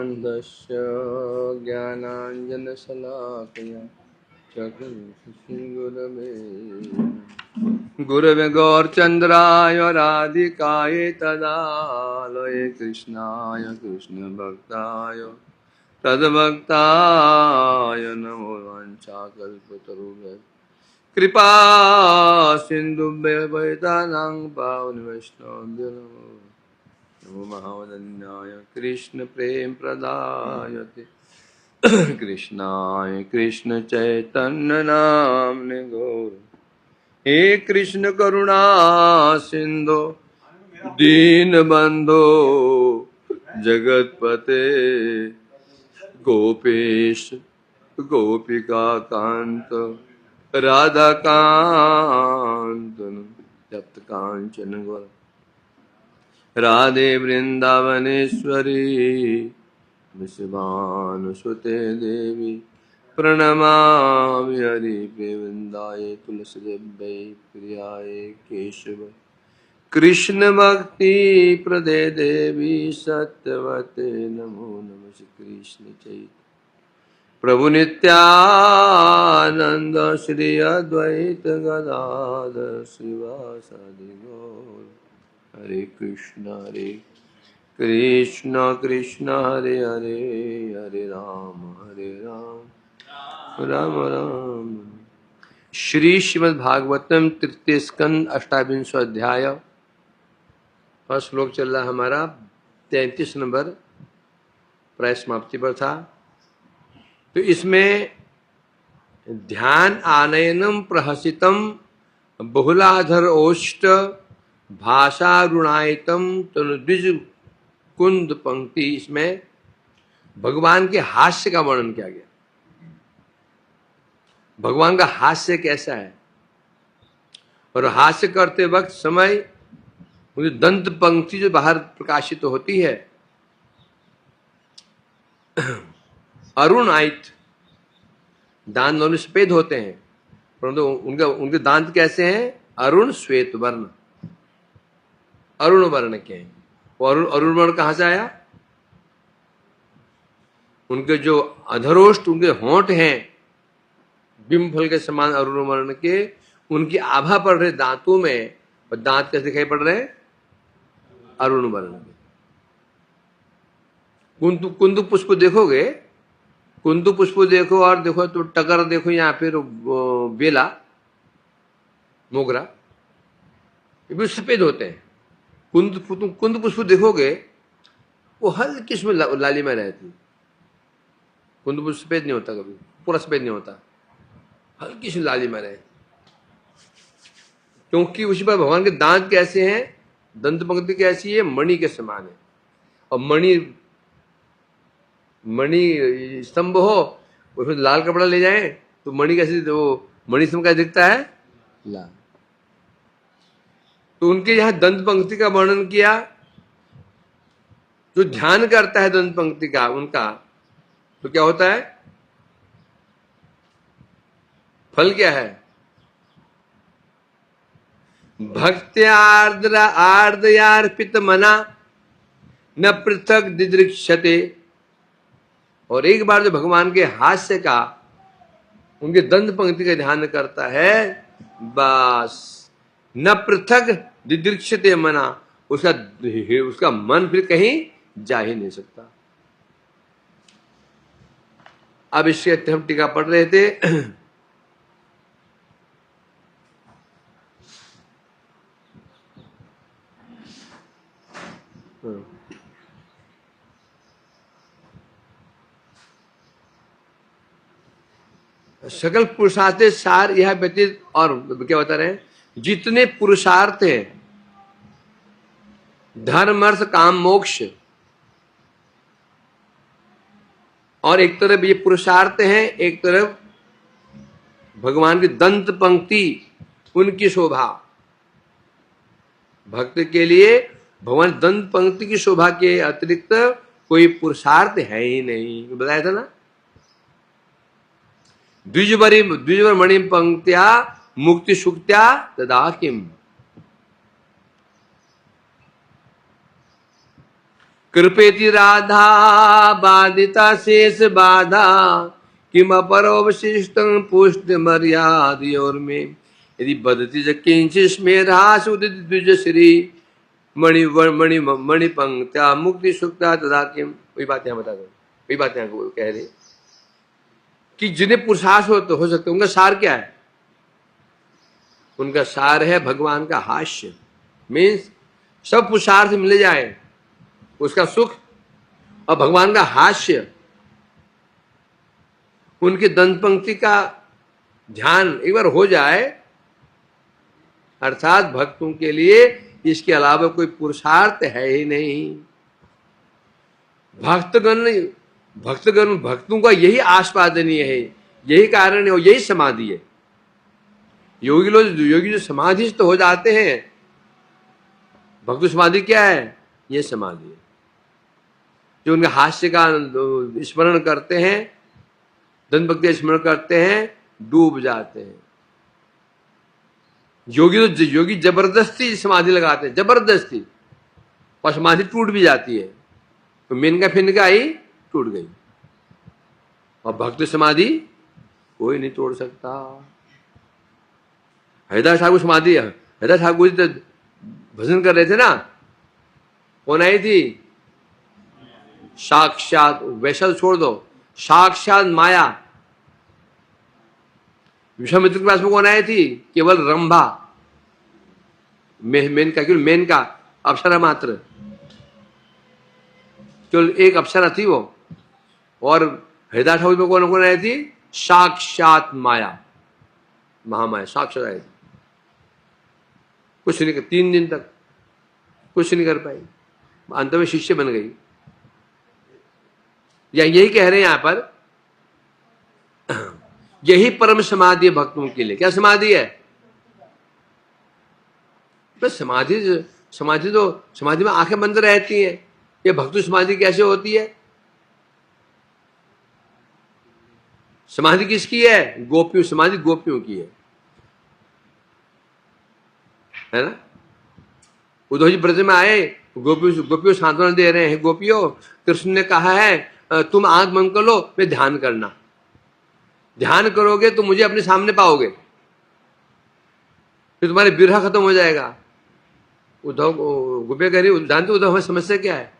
ज्ञानानन्दस्य ज्ञानाञ्जनशलाकया चक्षुषुश्रीगुरवे गुरवे गौरचन्द्राय राधिकाय तदालये कृष्णाय कृष्णभक्ताय तद्भक्ताय नमो वाञ्छाकल्पतरुभ्यः कृपा सिन्धुभ्यः वैतानां पावन वैष्णवभ्यो नमो नमो महावदन्याय कृष्ण प्रेम प्रदायते कृष्णाय कृष्ण चैतन्य नाम्ने गौर हे कृष्ण करुणा सिंधु दीनबंधो जगतपते गोपेश गोपिका कांत राधा कांत तप्त कांचन गौर राधे वृंदावनेश्वरी विश्वानुसुते देवी प्रणमामि हरिप्रिय वृंदाय तुलसीदेव्यै प्रियाय केशव कृष्ण भक्ति प्रदे देवी सत्यवते नमो नमः श्री कृष्ण चैतन्य प्रभु नित्यानंद श्री अद्वैत गदाधर श्रीवासादि गौर हरे कृष्ण कृष्ण हरे हरे हरे राम राम राम। श्री श्रीमद् भागवतम तृतीय स्कंद अष्टाविंशो अध्याय और श्लोक चल रहा हमारा 33 नंबर प्राय समाप्ति पर था। तो इसमें ध्यान आनयनम प्रहसितम बहुलाधर ओष्ट भाषारुणायतम तनुद्विज कुंद पंक्ति, इसमें भगवान के हास्य का वर्णन किया गया। भगवान का हास्य कैसा है और हास्य करते वक्त समय उनकी दंत पंक्ति जो बाहर प्रकाशित होती है, अरुण आयत, दांत दोनों सफेद होते हैं परंतु उनके दांत कैसे हैं? अरुण श्वेत वर्ण, अरुण वर्ण के हैं। अरुण वर्ण कहां से आया? उनके जो अधरोष्ट, उनके होंठ हैं बिंब फल के समान अरुण वर्ण के, उनकी आभा पड़ रहे दांतों में, और दांत कैसे दिखाई पड़ रहे? अरुण वर्ण के। कुंदु पुष्प देखोगे, कुंदु पुष्प देखो और देखो तो टगर देखो, यहाँ पे बेला मोगरा, ये भी सफेद होते हैं। कुंद पुष्प देखोगे वो हल्की इसमें लालिमा रहती। कुंद पुष्प सफेद नहीं होता, कभी पूरा सफेद नहीं होता, हल्की सी लालिमा रहती, क्योंकि उसी पर भगवान के दांत कैसे हैं, दंत पंक्ति कैसी है? मणि के समान है। और मणि स्तंभ हो, उसमें लाल कपड़ा ले जाए तो मणि कैसे, वो मणि स्तंभ कैसे दिखता है? लाल। तो उनके यहां दंत पंक्ति का वर्णन किया। जो ध्यान करता है दंत पंक्ति का उनका, तो क्या होता है? फल क्या है? भक्त्यार्द्रयार्पित मना न पृथक दिदृक्षते। और एक बार जो भगवान के हास्य का, उनके दंत पंक्ति का ध्यान करता है, बस न पृथक दिदृक्षते मना, उसका मन फिर कहीं जा ही नहीं सकता। अब इसके हम टीका पढ़ रहे थे। सकल पुरुषार्थ सार यह व्यतीत, और क्या बता रहे हैं? जितने पुरुषार्थ है, धर्म अर्थ काम मोक्ष, और एक तरफ ये पुरुषार्थ है, एक तरफ भगवान की दंत पंक्ति, उनकी शोभा। भक्त के लिए भगवान दंत पंक्ति की शोभा के अतिरिक्त कोई पुरुषार्थ है ही नहीं, बताया था ना। द्विजवर मणि पंक्त्या मुक्ति सुक्त्या तदा किम। कृपेति राधा बाधिता शेष बाधा किम अपरोवशिष्टं पुष्ट मर्याद और में यदि बदती च किंचिस्मे रास उदित द्विजश्री मणि मणि मणि पंक्त्या मुक्ति सुक्ता तदा किम। वही बात यहाँ बता दो, वही बात यहाँ कह रहे कि जिन्हें पुरुषार्थ हो सकते उनका सार क्या है? उनका सार है भगवान का हास्य। मीन्स सब पुरुषार्थ मिल जाए, उसका सुख और भगवान का हास्य, उनकी दंत पंक्ति का ध्यान एक बार हो जाए, अर्थात भक्तों के लिए इसके अलावा कोई पुरुषार्थ है ही नहीं। भक्तों का यही आस्वादनीय है, यही कारण है और यही समाधि है। योगी जो समाधिस्थ हो जाते हैं, भक्त समाधि क्या है? ये समाधि है। जो उनके हास्य का स्मरण करते हैं, दंत भक्ति स्मरण करते हैं, डूब जाते हैं। योगी जबरदस्ती समाधि लगाते हैं, जबरदस्ती, और समाधि टूट भी जाती है, तो मिनका फिनका ही टूट गई। और भक्त समाधि कोई नहीं तोड़ सकता। हरिदास ठाकुर समाधि, हरिदास ठाकुर जी तो भजन कर रहे थे ना, कौन आई थी? साक्षात, वैसा छोड़ दो, साक्षात माया। विश्वामित्र के पास में कौन आई थी? केवल रंभा, मेनका, केवल मेनका, अप्सरा मात्र, केवल एक अप्सरा थी वो। और हरिदास ठाकुर में कौन कौन आई थी? साक्षात माया, महामाया साक्षात आई थी। कुछ नहीं कर, 3 दिन तक कुछ नहीं कर पाई, अंत में शिष्य बन गई। या यही कह रहे हैं यहां पर, यही परम समाधि है भक्तों के लिए। क्या समाधि है? बस समाधि में आंखें बंद रहती हैं। ये भक्ति समाधि कैसे होती है? समाधि किसकी है? गोपियों, समाधि गोपियों की है ना। उद्धव जी ब्रज में आए, गोपियों सांत्वना दे रहे हैं, गोपियों कृष्ण ने कहा है तुम आंख बंद कर लो, मैं ध्यान करना, ध्यान करोगे तो मुझे अपने सामने पाओगे, फिर तुम्हारे बिरहा खत्म हो जाएगा। उद्धव, गोपियां कह रही, जानते उद्धव हमें समस्या क्या है?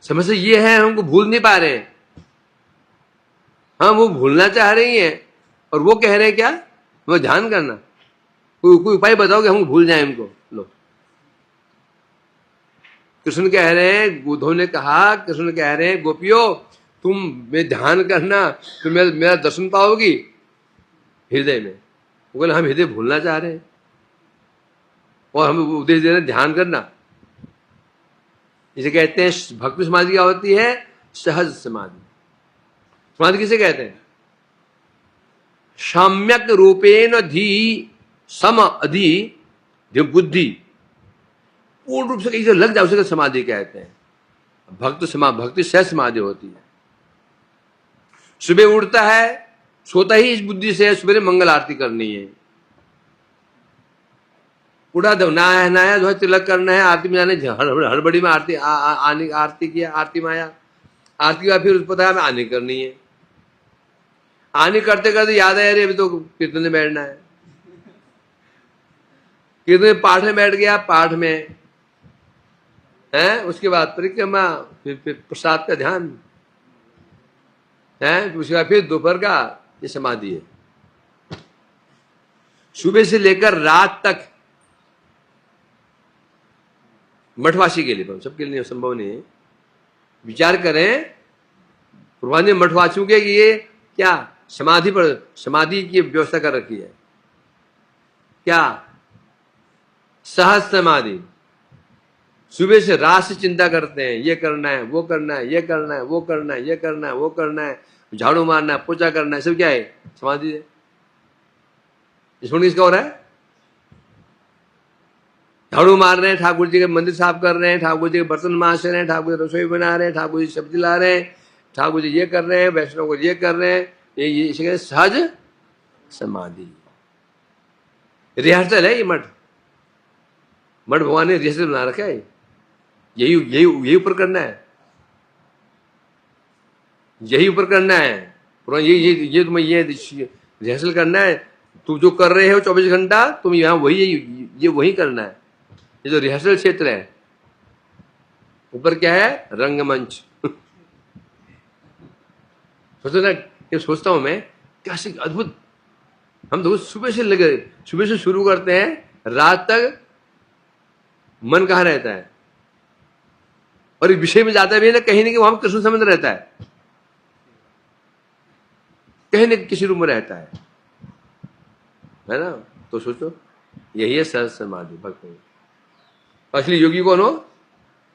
समस्या ये है हमको भूल नहीं पा रहे हैं। हाँ, वो भूलना चाह रही हैं और वो कह रहे हैं क्या? वो ध्यान करना। कोई उपाय बताओ कि हम भूल जाए इनको। लो, कृष्ण कह रहे हैं, उद्धव ने कहा, कृष्ण कह रहे हैं गोपियों तुम में ध्यान करना तो मेरा दर्शन पाओगी हृदय में। वो बोले हम हृदय भूलना चाह रहे हैं और हमें उपदेश दे रहे हैं ध्यान करना। इसे कहते हैं भक्ति समाधि। क्या होती है? सहज समाधि। समाधि किसे कहते हैं? सम्यक रूपेण धी सम अधि बुद्धि, पूर्ण रूप से कहीं से लग जाए उसे समाधि कहते हैं। भक्ति सहज समाधि होती है। सुबह उठता है, सोता ही इस बुद्धि से सुबह मंगल आरती करनी है। उठा दो, नहाया धोया, तिलक करना है, आरती में जाने, हड़बड़ी में आरती आरती किया, आरती में आया, आरती के बाद फिर पता है आनी करनी है। आनी करते करते याद आया, अरे अभी तो कीर्तन में बैठना है। कीर्तन में पाठ में बैठ गया, पाठ में है, उसके बाद परिक्रमा, फिर प्रसाद का ध्यान है, उसके बाद फिर दोपहर का। ये समाधि है। सुबह से लेकर रात तक मठवासी के लिए, सबके लिए संभव नहीं है। विचार करें, पूर्वान्य मठवासियों के लिए क्या समाधि की व्यवस्था कर रखी है। क्या? सहज समाधि। सुबह से रात से चिंता करते हैं, ये करना है, वो करना है, ये करना है, वो करना है, ये करना है, वो करना है, झाड़ू मारना है, पोछा करना है, सब क्या है? समाधि है। इसमें किसका हो रहा है? झाड़ू मार रहे हैं, ठाकुर जी के मंदिर साफ कर रहे हैं, ठाकुर जी के बर्तन मांज रहे हैं, ठाकुर जी रसोई बना रहे हैं, ठाकुर जी सब्जी ला रहे हैं, ठाकुर जी ये कर रहे हैं, वैष्णव को ये कर रहे हैं। ये इसे कहते सहज समाधि। रिहर्सल है ये मठ भगवान ने रिहर्सल बना रखा है। यही यही यही ऊपर करना है, यही ऊपर करना है पूरा। ये तुम्हें ये रिहर्सल करना है। तुम जो कर रहे हो 24 घंटा, तुम यहाँ वही ये वही करना है। ये जो रिहर्सल क्षेत्र है, ऊपर क्या है? रंगमंच। सोचो ना, ये सोचता हूं मैं, क्या अद्भुत। हम तो सुबह से शुरू करते हैं, रात तक मन कहाँ रहता है, और इस विषय में जाता भी है ना, कहीं ना कहीं वहां कृष्ण संबंध रहता है, कहीं ना किसी रूप में रहता है ना। तो सोचो, यही है सहज समाधि भक्त। असली योगी कौन हो?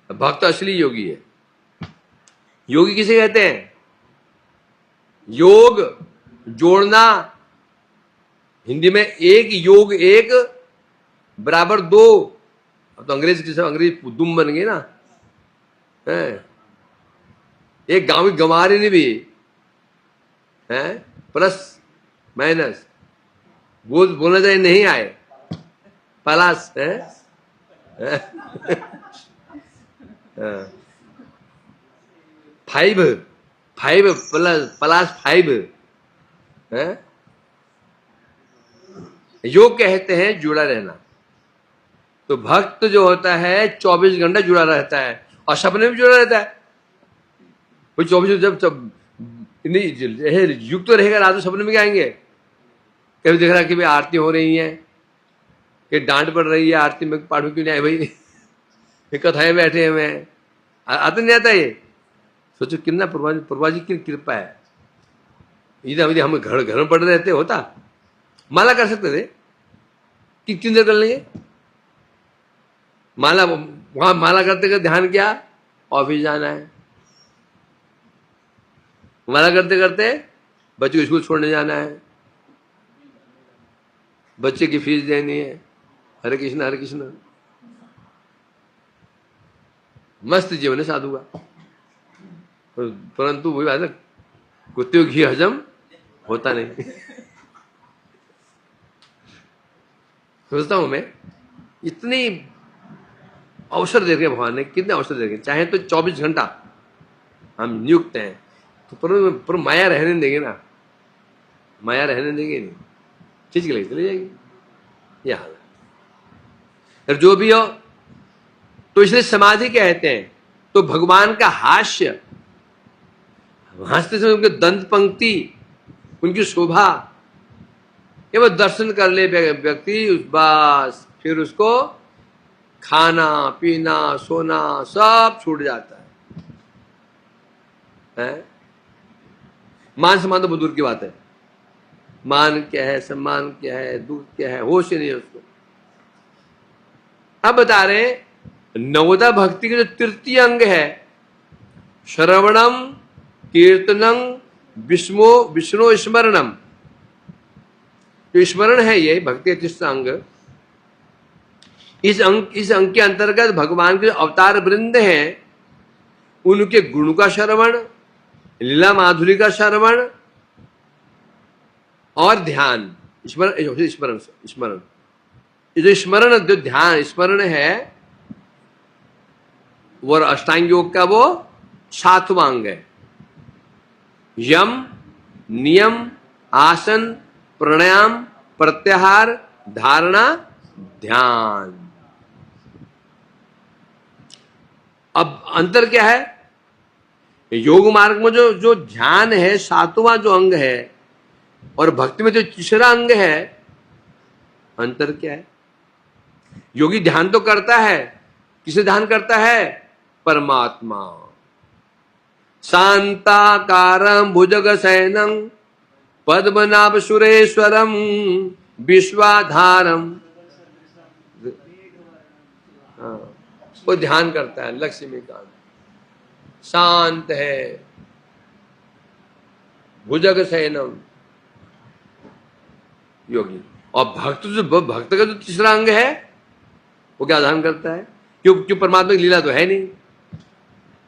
भक्त असली योगी है। योगी किसे कहते हैं? योग जोड़ना, हिंदी में एक योग एक बराबर दो। अब तो अंग्रेज दुम बन गए ना, है? एक गांव की गंवारी ने भी है प्लस माइनस बोलना चाहिए, नहीं आए प्लस है। फाइव प्लस फाइव है। योग कहते हैं जुड़ा रहना। तो भक्त जो होता है 24 घंटा जुड़ा रहता है, और सपने में जुड़ा रहता है। वो 24 जब युक्त तो रहेगा, रात को सपने में क्या आएंगे? कभी देख रहा कि भाई आरती हो रही है, कि डांट पड़ रही है, आरती में पाठू क्यों नहीं आए भाई, कथाएं बैठे हैं, मैं आता नहीं आता। ये सोचो कितना प्रभा जी की कृपा है। इधर हम घर में पड़े रहते, होता माला कर सकते थे कि कितनी देर कर लेंगे माला। वहां माला करते करते ध्यान क्या? ऑफिस जाना है। माला करते करते बच्चे को स्कूल छोड़ने जाना है, बच्चे की फीस देनी है। हरे कृष्ण हरे कृष्ण। मस्त जीवन है साधु का। परंतु वही बात है, कुत्ते को घी हजम होता नहीं। सोचता हूं मैं, इतनी अवसर दे रहे भगवान ने, कितने अवसर दे रहे। चाहे तो 24 घंटा हम नियुक्त हैं, तो पर माया रहने देंगे ना, माया रहने देंगे नहीं, खींच के लेके चली जाएगी। यह हाल है। जो भी हो, तो इसलिए समाधि कहते हैं। तो भगवान का हास्य, हंसते समय उनके दंत पंक्ति, उनकी शोभा, ये वो दर्शन कर ले व्यक्ति, बस फिर उसको खाना पीना सोना सब छूट जाता है? मान सम्मान तो बहुत दूर की बात है। मान क्या है, सम्मान क्या है, दूध क्या है, होश ही नहीं है उसको। अब बता रहे नवदा भक्ति के जो तृतीय अंग है, श्रवणम कीर्तनम विष्णु स्मरणम। जो स्मरण है ये भक्ति का तीसरा अंग। इस अंग के अंतर्गत भगवान के जो अवतार वृंद हैं, उनके गुण का श्रवण, लीला माधुरी का श्रवण और ध्यान। स्मरण ये जो स्मरण, जो ध्यान स्मरण है, वो अष्टांग योग का वो 7वां अंग है। यम नियम आसन प्राणायाम प्रत्याहार धारणा ध्यान। अब अंतर क्या है? योग मार्ग में जो ध्यान है 7वां जो अंग है, और भक्ति में जो तीसरा अंग है, अंतर क्या है? योगी ध्यान तो करता है, किसे ध्यान करता है? परमात्मा। शांताकारं भुजगशयनं पद्मनाभ सुरेश्वरम विश्वाधारम। वो ध्यान करता है, लक्ष्मीकांत शांत है, भुजग शयनम योगी। और भक्त का जो तीसरा अंग है, वो क्या ध्यान करता है? क्यों परमात्मा की लीला तो है नहीं,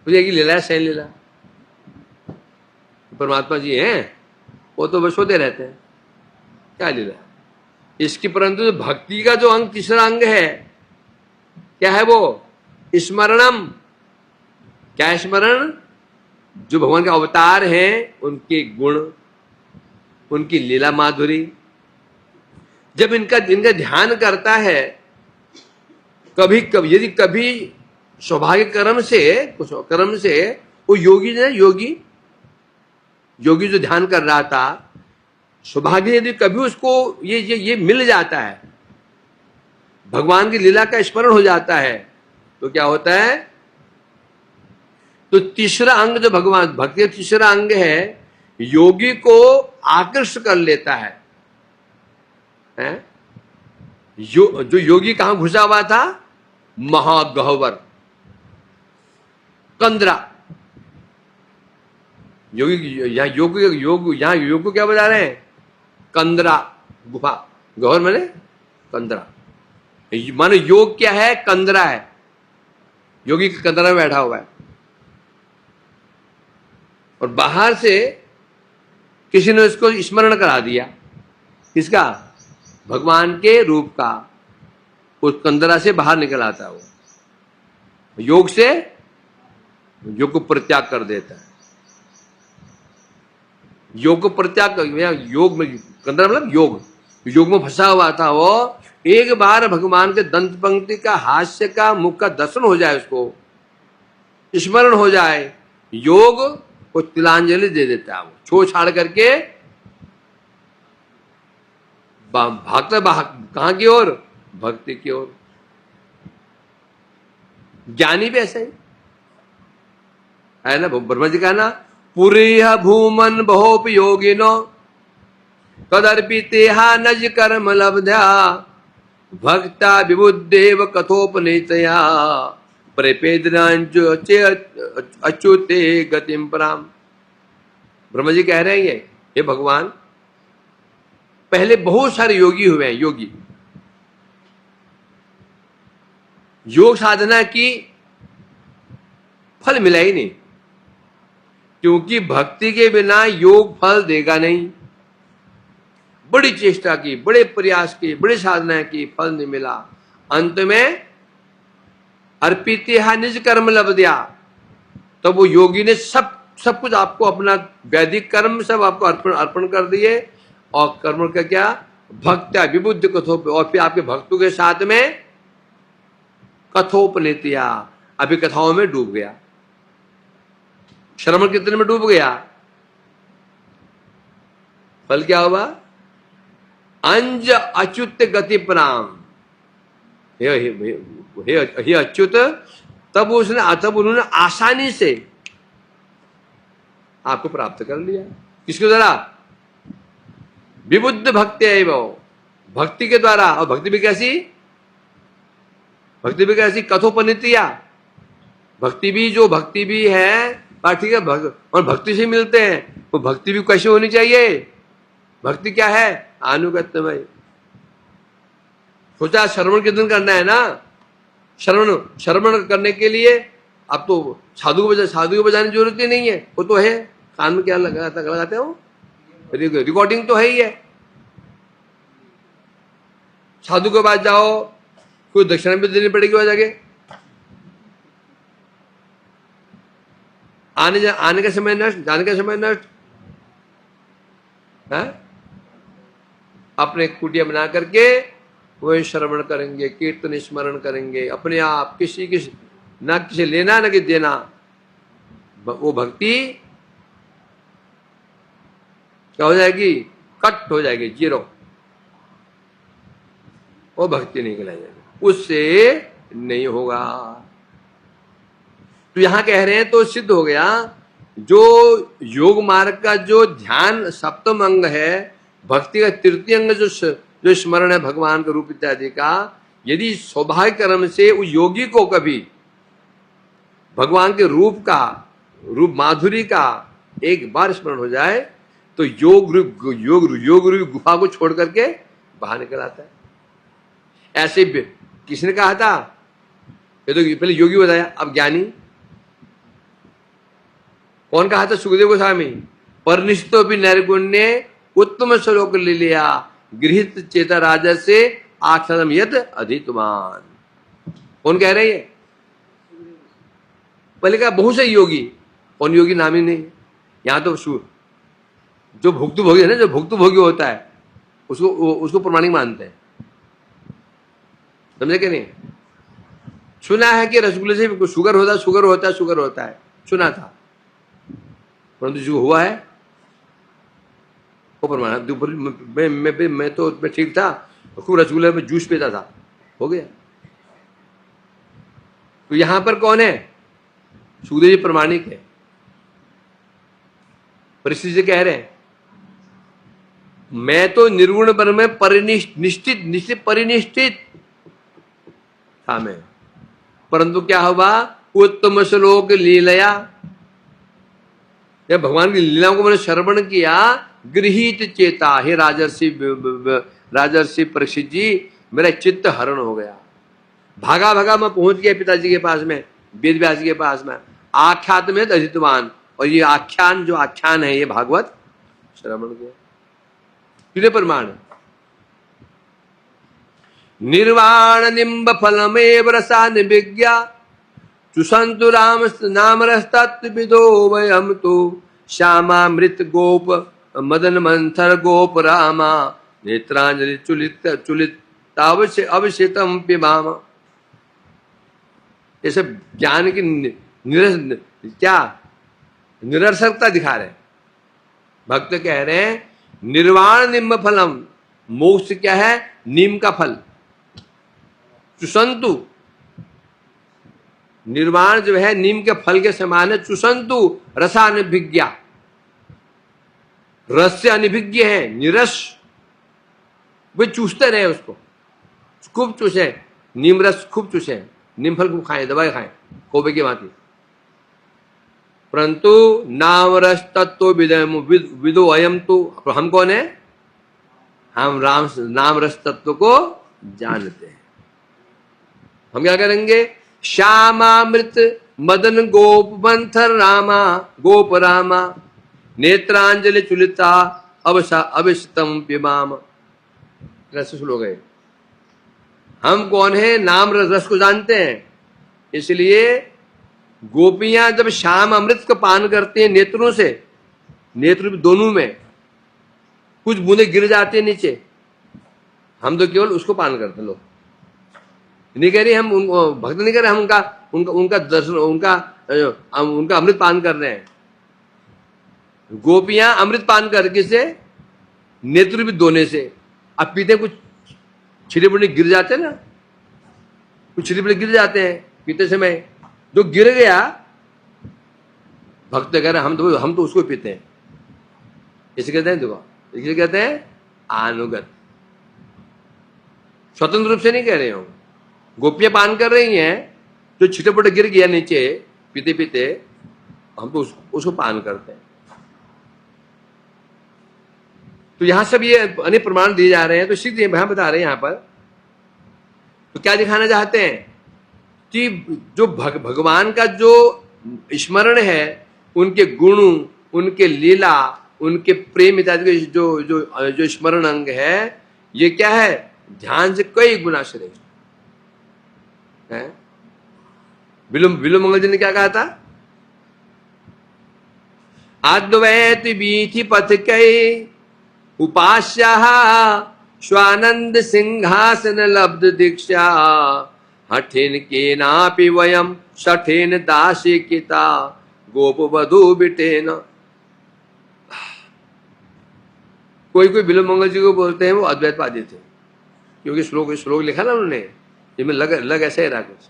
मुझे की लीला है, शयन लीला। परमात्मा जी हैं, वो तो बस सोते रहते हैं, क्या लीला इसकी। परंतु जो भक्ति का जो अंग तीसरा अंग है, क्या है वो? स्मरणम क्या स्मरण? जो भगवान के अवतार हैं उनके गुण, उनकी लीला माधुरी। जब इनका ध्यान करता है, कभी कभी यदि कभी सौभाग्य कर्म से वो योगी जो ध्यान कर रहा था, सौभाग्य यदि कभी उसको ये मिल जाता है, भगवान की लीला का स्मरण हो जाता है, तो क्या होता है? तो तीसरा अंग जो भगवान भक्ति का तीसरा अंग है, योगी को आकृष्ट कर लेता है, हैं? जो योगी कहां घुसा हुआ था? महागह्वर, कंदरा। योग को क्या बता रहे हैं? कंदरा गुफा। गह्वर माने कंदरा। मानो योग क्या है? कंदरा है। योगी कंदरा में बैठा हुआ है और बाहर से किसी ने उसको स्मरण करा दिया। किसका? भगवान के रूप का। उस कंदरा से बाहर निकल आता है वो, योग से योग को परित्याग कर देता है। योग को परित्याग कर, योग में कंदरा मतलब योग में फंसा हुआ था वो। एक बार भगवान के दंत पंक्ति का, हास्य का, मुख का दर्शन हो जाए, उसको स्मरण हो जाए, योग को तिलांजलि दे देता है। वो छो छाड़ करके भागता कहां की ओर? भक्ति की ओर। ज्ञानी भी ऐसा ही है ना। ब्रह्मा जी का ना, पुरीह भूमन बहोपयोगिनो तदर्पितेहा नज कर्म लब्ध्या भक्ता विबुद्धेव कथोपनीतया प्रपेदनांचो अच्युते गतिम पराम। ब्रह्मा जी कह रहे हैं ये भगवान, पहले बहुत सारे योगी हुए हैं। योग साधना की, फल मिला ही नहीं, क्योंकि भक्ति के बिना योग फल देगा नहीं। बड़ी चेष्टा की, बड़े प्रयास किए, बड़ी साधना की, फल नहीं मिला। अंत में अर्पितेहा निज कर्म लब्ध्या, तो वो योगी ने सब कुछ आपको, अपना वैदिक कर्म सब आपको अर्पण कर दिए। और कर्म का क्या? भक्त्या विबुद्ध कथोप, और फिर आपके भक्तों के साथ में कथोपनीतिया, अभी कथाओं में डूब गया, श्रवण कीर्तन में डूब गया। फल क्या हुआ? अंज अच्युत गति प्राम। हे अच्युत, तब उन्होंने आसानी से आपको प्राप्त कर लिया। किसके द्वारा? विबुद्ध भक्ति है वो, भक्ति के द्वारा। और भक्ति भी कैसी? कथोपनीतिया। भक्ति भी है, ठीक है, और भक्ति से मिलते हैं। वो भक्ति भी कैसे होनी चाहिए? भक्ति क्या है? अनुगत्यमय। सोचा श्रवण कीर्तन करना है ना, श्रवण करने के लिए अब तो साधु को बजाने की जरूरत ही नहीं है। वो तो है, कान में क्या लगाते हो? रिकॉर्डिंग तो है ही है। साधु के पास जाओ, कोई दक्षिणा भी देनी पड़ेगी वहां जाके। आने का समय नष्ट, जाने का समय नष्ट है। अपने कुटिया बना करके वही श्रवण करेंगे, कीर्तन स्मरण करेंगे अपने आप, किसी ना किसी लेना ना किसी देना। वो भक्ति क्या हो जाएगी? कट हो जाएगी, जीरो। वो भक्ति नहीं कहलाई जाएगी, उससे नहीं होगा। तो यहां कह रहे हैं, तो सिद्ध हो गया जो योग मार्ग का जो ध्यान सप्तम अंग है, भक्ति का तृतीय अंग जो स्मरण है भगवान का रूप इत्यादि का, यदि सौभाग्य कर्म से उस योगी को कभी भगवान के रूप माधुरी का एक बार स्मरण हो जाए, तो योग रूप गुफा को छोड़ करके बाहर निकल आता है। ऐसे किसने कहा था? ये तो पहले योगी बताया, अब ज्ञानी कौन कहा था? सुखदेव गोस्वामी। परनिष्ठो भी नैर्गुण्य उत्तम श्लोक ले लिया, गृहित चेता राजा से आक्षरम यद अधितमान। कौन कह रहे हैं? पहले कहा बहुत से योगी, कौन योगी नाम ही नहीं। यहां तो जो भुक्तभोगी है ना, जो भुक्तभोगी होता है उसको प्रमाणिक मानते हैं, समझे कि नहीं। सुना है कि रसगुल्ले से शुगर होता है, सुना था, परंतु जो हुआ है वो प्रमाण। मैं तो ठीक था, खूब रसगुल्ले में जूस पीता था, हो गया। तो यहां पर कौन है? सुखदेव जी प्रमाणिक है। परिस्थिति से कह रहे हैं मैं तो निर्गुण ब्रह्म में परिनिष्ठित था मैं, परंतु क्या हुआ? उत्तम श्लोक लीलया, जब भगवान की लीलाओं को मैंने श्रवण किया, गृहीत चेता, हे राजर्षि परीक्षित जी, मेरा चित्त हरण हो गया। भागा भागा मैं पहुंच गया पिताजी के पास में, वेद व्यास जी के पास में। आख्यात में अजितवान, और ये आख्यान जो आख्यान है ये भागवत श्रवण किया, कितने प्रमाण है। निर्वाण निम्ब फलमेव रसान विज्ञा, चुसंतु राम नाम रस्तत्विदो वयम तो, श्यामामृत गोप मदन मंथर गोप रामा, नेत्रांजलि चुलित अवश्यतम पिबामा। ये सब ज्ञान की निरर्थकता दिखा रहे हैं। भक्त कह रहे हैं निर्वाण निम्ब फलम, मोक्ष क्या है? नीम का फल। चुसंतु, निर्वाण जो है नीम के फल के समान है। चुसंतु रसानिभिज्ञा, रस से अनिभिज्ञ है, निरस, वे चूसते रहे उसको, खूब चूसे, नीम रस खूब चूसे, नीम फल खूब खाएं, दवाई खाएं कोबे की भांति। परंतु नाम रस तत्व विदो अयम, तो हम कौन है? हम नाम रस तत्व को जानते हैं। हम क्या करेंगे? श्यामामृत मदन गोप मंथर रामा, गोप रामा, नेत्रांजलि चुलिता अविशतम पिबाम। रस श्लोक है। हम कौन है? नाम रस को जानते हैं। इसलिए गोपियां जब श्याम अमृत को पान करते हैं नेत्रों से, नेत्र दोनों में कुछ बूंदे गिर जाते हैं नीचे, हम तो केवल उसको पान करते हैं। लोग नहीं कह रहे हम भक्त नहीं कर रहे, हम उनका दर्शन, उनका अमृत पान कर रहे हैं। गोपियां अमृत पान करके से, नेत्र भी धोने से, अब पीते कुछ छिले बुढ़े गिर जाते हैं ना, कुछ छिले बुढ़े गिर जाते हैं पीते समय, जो गिर गया भक्त कह रहे हम तो उसको पीते हैं। इसे कहते हैं, देखो इसे कहते हैं अनुगत, स्वतंत्र रूप से नहीं कह रहे हो। गोपियां पान कर रही हैं, जो छिटे पुटे गिर गया नीचे पीते पीते, हम तो उसको पान करते हैं। तो यहां सब ये अनेक प्रमाण दिए जा रहे हैं। तो सिद्ध यहां बता रहे हैं यहां पर, तो क्या दिखाना चाहते हैं कि जो भगवान का जो स्मरण है, उनके गुण, उनके लीला, उनके प्रेम इत्यादि के जो स्मरण अंग है, ये क्या है? ध्यान से कई गुना श्रेष्ठ है। बिलो मंगल जी ने क्या कहा था? अद्वैत वीथि पथ कई उपास्या, स्वानंद सिंहासन लब्ध दीक्षा, हठेन के नापि वयम सठेन दासी किता, गोप वधु बिटेन। कोई बिलो मंगल जी को बोलते हैं वो अद्वैतवादी थे, क्योंकि श्लोक लिखा ना उन्होंने, जिसमें लग ऐसे ही रहा कुछ।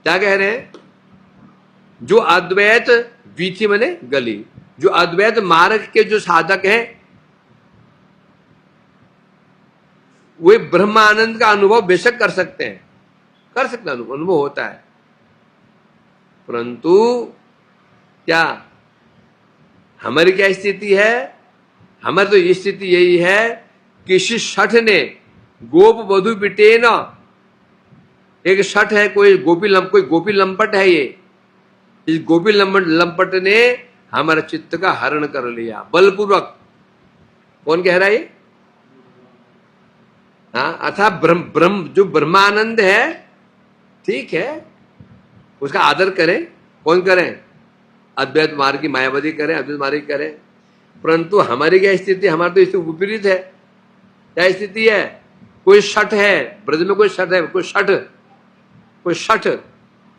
क्या कह रहे हैं? जो अद्वैत वीथि माने गली, जो अद्वैत मार्ग के जो साधक हैं, वे ब्रह्मानंद का अनुभव बेशक कर सकते हैं, अनुभव होता है, परंतु क्या हमारी क्या स्थिति है? हमारी तो स्थिति यही है कि इस शठ ने गोप वधु बिटेन, एक शठ है, कोई गोपी लंपट है। ये इस गोपी लंपट ने हमारे चित्त का हरण कर लिया बलपूर्वक। कौन कह रहा है ये? हाँ, अथा ब्रह्म जो ब्रह्मानंद है, ठीक है, उसका आदर करें। कौन करें? अद्वैत मार्ग की मायावादी करें, अद्वैत मार्ग की करें। परंतु हमारी क्या स्थिति? हमारी तो इससे विपरीत है। क्या स्थिति है? कोई शठ है ब्रज में, कोई शठ है, कोई शठ।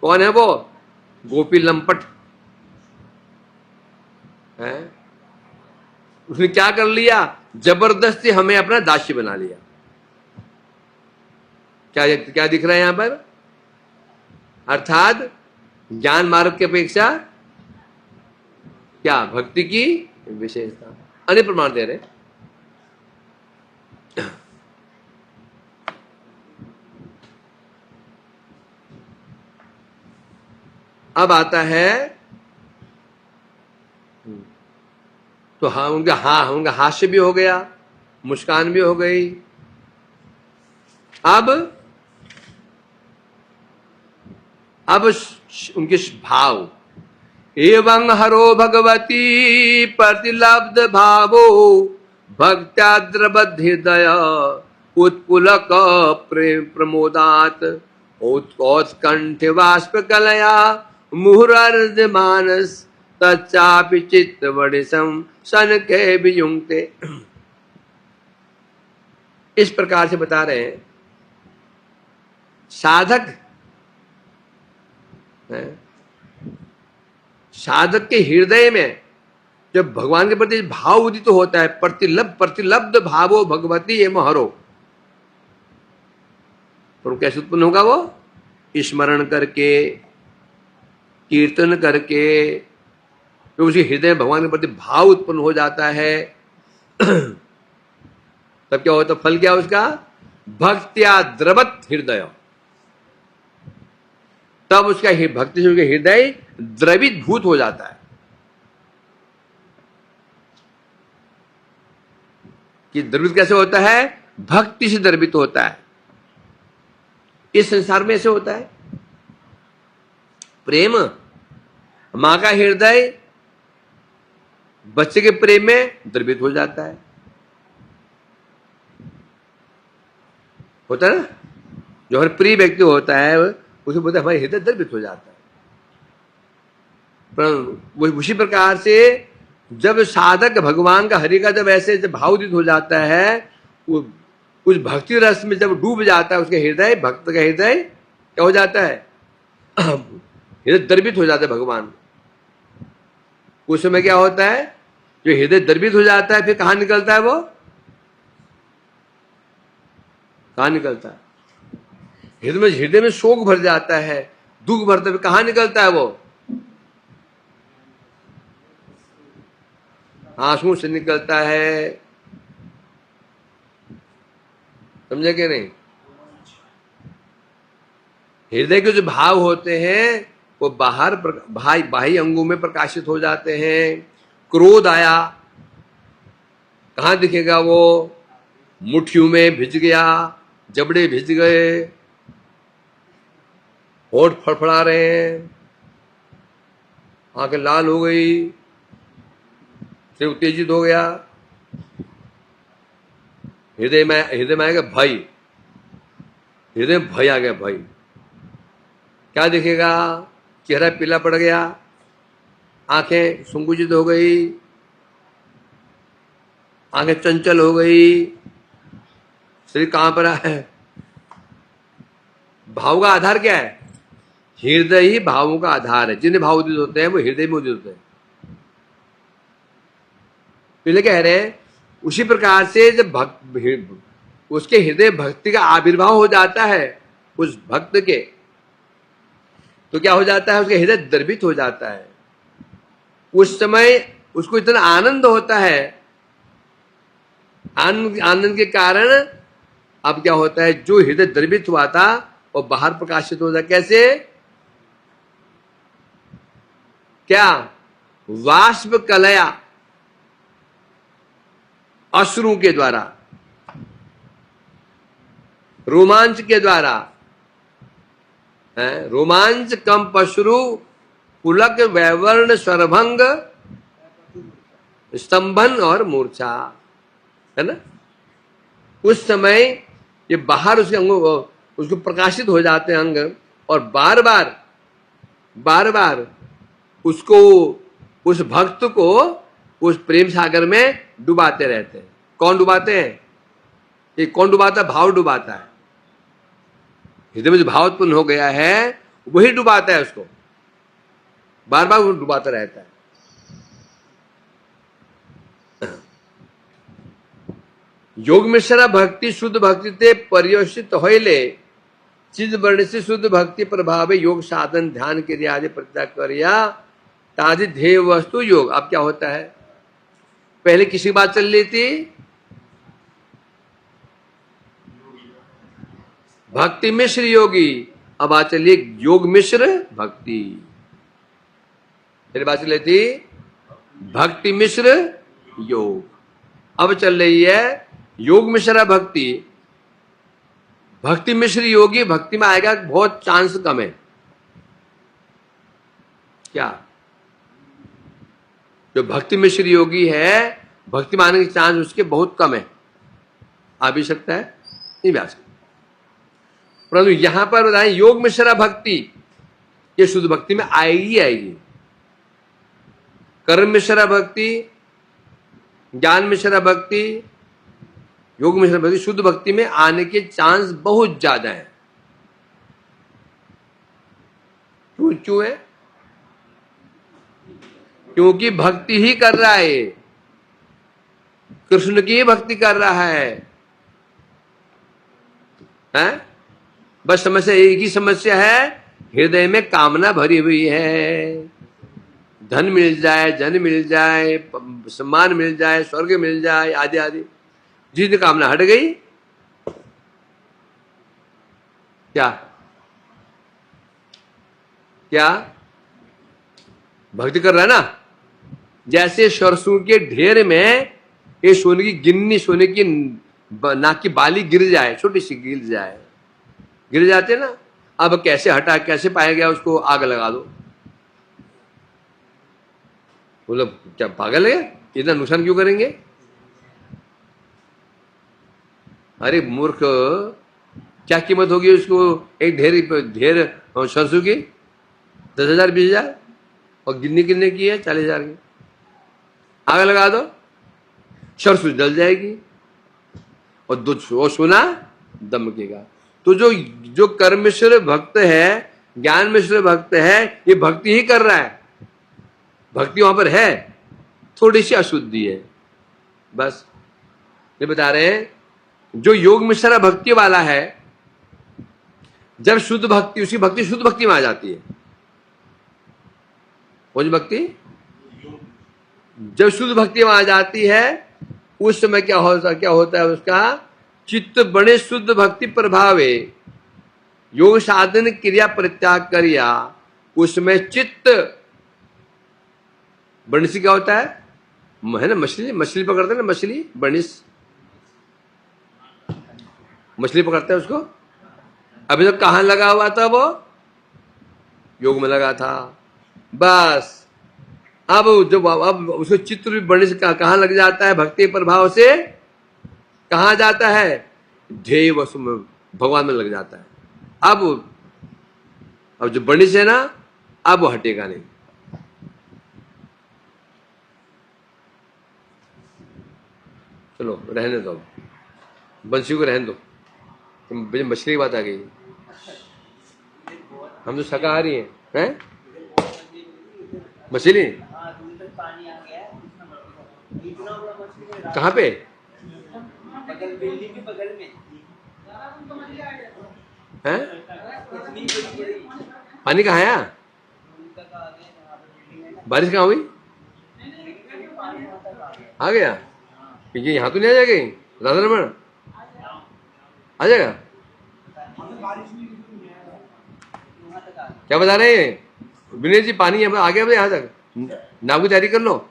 कौन है वो? गोपी लंपट है। उसने क्या कर लिया? जबरदस्ती हमें अपना दासी बना लिया। क्या दिख रहा है यहां पर? अर्थात ज्ञान मार्ग की अपेक्षा क्या? भक्ति की विशेषता। अन्य प्रमाण दे रहे। अब आता है तो हाँ, उनका हास्य भी हो गया, मुस्कान भी हो गई। अब उनके भाव, एवं हरो भगवती प्रतिलब्ध भावो भक्त्याद्रबद्ध हृदय उत्पुलक प्रमोदात उत्कंठ बाष्प कलया मुहुरर्ध मानस तच्चापि चित्त वडिसम सन के वियुंक्ते। इस प्रकार से बता रहे हैं साधक के हृदय में जब भगवान के प्रति भाव उदित तो होता है, प्रतिलब्ध भावो भगवती एवं हरो, तो कैसे उत्पन्न होगा वो? स्मरण करके, कीर्तन करके, तो उसी हृदय में भगवान के प्रति भाव उत्पन्न हो जाता है। तब क्या होता? फल क्या उसका? भक्त्या द्रवत हृदय। तब उसका भक्ति से हृदय द्रवित भूत हो जाता है। कि द्रवित कैसे होता है? भक्ति से द्रवित होता है। इस संसार में ऐसे होता है। प्रेम, मां का हृदय बच्चे के प्रेम में द्रवित हो जाता है। होता है ना? जो हर प्रिय व्यक्ति होता है उसे बोलते हमारे हृदय द्रवित हो जाता है। पर उसी प्रकार से जब साधक भगवान का, हरि का जब ऐसे जब भावुदित हो जाता है, वो उस भक्ति रस में जब डूब जाता है उसके हृदय, भक्त का हृदय क्या हो जाता है? हृदय द्रवित हो जाता है भगवान। उस समय क्या होता है? जो हृदय द्रवित हो जाता है फिर कहां निकलता है वो? कहां निकलता है? हृदय में शोक भर जाता है, दुख भरता है, कहां निकलता है वो? आंसू से निकलता है। समझे कि नहीं? हृदय के जो भाव होते हैं वो बाहर बाह्य अंगों में प्रकाशित हो जाते हैं। क्रोध आया, कहां दिखेगा वो? मुट्ठियों में भिज गया, जबड़े भिज गए, होठ फड़फड़ा रहे हैं, आंखें लाल हो गई, सिर उत्तेजित हो गया। हृदय में आ गया भय, हृदय में भय आ गया। भय क्या दिखेगा? चेहरा पीला पड़ गया, आंखें संकुचित हो गई, आंखें चंचल हो गई, शरीर कहां पर है? भाव का आधार क्या है? हृदय ही भावों का आधार है। जिन्हें भाव उदित होते हैं वो हृदय में उदित होते हैं। पहले कह रहे हैं उसी प्रकार से जब उसके हृदय भक्ति का आविर्भाव हो जाता है उस भक्त के, तो क्या हो जाता है? उसके हृदय द्रवित हो जाता है। उस समय उसको इतना आनंद होता है, आनंद के कारण अब क्या होता है? जो हृदय द्रवित हुआ था वो बाहर प्रकाशित हो जाता। कैसे? क्या? वाष्प कलया, अश्रु के द्वारा, रोमांच के द्वारा। रोमांच कंप अश्रु पुलक वैवर्ण स्वरभंग स्तंभन और मूर्छा, है ना? उस समय ये बाहर उसके अंगों उसको प्रकाशित हो जाते हैं अंग, और बार बार बार बार उसको, उस भक्त को उस प्रेम सागर में डुबाते रहते हैं। कौन डुबाते हैं? ये कौन डुबाता है? भाव डुबाता है। हृदय में जो भाव उत्पन्न हो गया है वही डुबाता है उसको, बार बार वो डुबाता रहता है। योग मिश्रा भक्ति शुद्ध भक्ति ते पर्यवसित होइले चिद वर्ण से शुद्ध भक्ति प्रभाव योग साधन ध्यान क्रिया आदि प्रत्याग करिया तादि ध्येय वस्तु योग। अब क्या होता है? पहले किसी बात चल रही थी भक्ति मिश्र योगी, अब बात चलिए योग मिश्र भक्ति। पहले बात चल रही थी भक्ति मिश्र योग, अब चल रही है योग मिश्रा भक्ति। भक्ति मिश्र योगी, भक्ति में आएगा बहुत चांस कम है। क्या? जो भक्ति मिश्र योगी है, भक्ति में आने के चांस उसके बहुत कम है। आ भी सकता है, नहीं भी आ सकता। परंतु यहां पर बताएं योग मिश्रा भक्ति, ये शुद्ध भक्ति में आएगी आएगी। कर्म मिश्रा भक्ति, ज्ञान मिश्रा भक्ति, योग मिश्रा भक्ति, शुद्ध भक्ति में आने के चांस बहुत ज्यादा है। क्यों है? क्योंकि भक्ति ही कर रहा है, कृष्ण की भक्ति कर रहा है। बस समस्या एक ही समस्या है, हृदय में कामना भरी हुई है। धन मिल जाए, जन मिल जाए, सम्मान मिल जाए, स्वर्ग मिल जाए, आदि आदि। जितनी कामना हट गई, क्या क्या भक्ति कर रहा है ना। जैसे सरसों के ढेर में ये सोने की गिन्नी, सोने की नाक की बाली गिर जाए, छोटी सी गिर जाए, गिर जाते ना। अब कैसे हटा, कैसे पाया गया उसको? आग लगा दो। बोलो क्या पागल है, इतना नुकसान क्यों करेंगे? अरे मूर्ख, क्या कीमत होगी उसको एक ढेर सरसों की? 10,000 20,000, और गिनने की है 40,000 की। आग लगा दो, सरसों जल जाएगी और दूध और सोना दमकेगा। तो जो कर्म मिश्र भक्त है, ज्ञान मिश्र भक्त है, ये भक्ति ही कर रहा है। भक्ति वहां पर है, थोड़ी सी अशुद्धि है बस। ये बता रहे हैं जो योग मिश्रा भक्ति वाला है, जब शुद्ध भक्ति, उसकी भक्ति शुद्ध भक्ति में आ जाती है। वो जो भक्ति जब शुद्ध भक्ति में आ जाती है, उस समय क्या होता है उसका? चित्त बड़े शुद्ध भक्ति प्रभावे योग साधन क्रिया प्रत्याग करिया। उसमें चित्त बनिस क्या होता है ना, मछली पकड़ते हैं ना, मछली बनिस, मछली पकड़ते हैं उसको। अभी तक कहां लगा हुआ था वो? योग में लगा था। बस अब उसको चित्त भी बनिस कहां लग जाता है? भक्ति प्रभाव से कहां जाता है? ध्येय वस्तु में, भगवान में लग जाता है। अब जो बनिस है ना, अब वो हटेगा नहीं। चलो रहने दो, बंसी को रहने दो। मछली की बात आ गई। हम तो शाकाहारी हैं, मछली कहाँ पे? हैं? पानी कहाँ है? बारिश कहाँ हुई? आ गया? ये यहाँ तो नहीं आ जाएगा? राधा रमन आ जाएगा? क्या बता रहे हैं विनय जी? पानी आ गया यहाँ तक, नाव की तैयारी कर लो।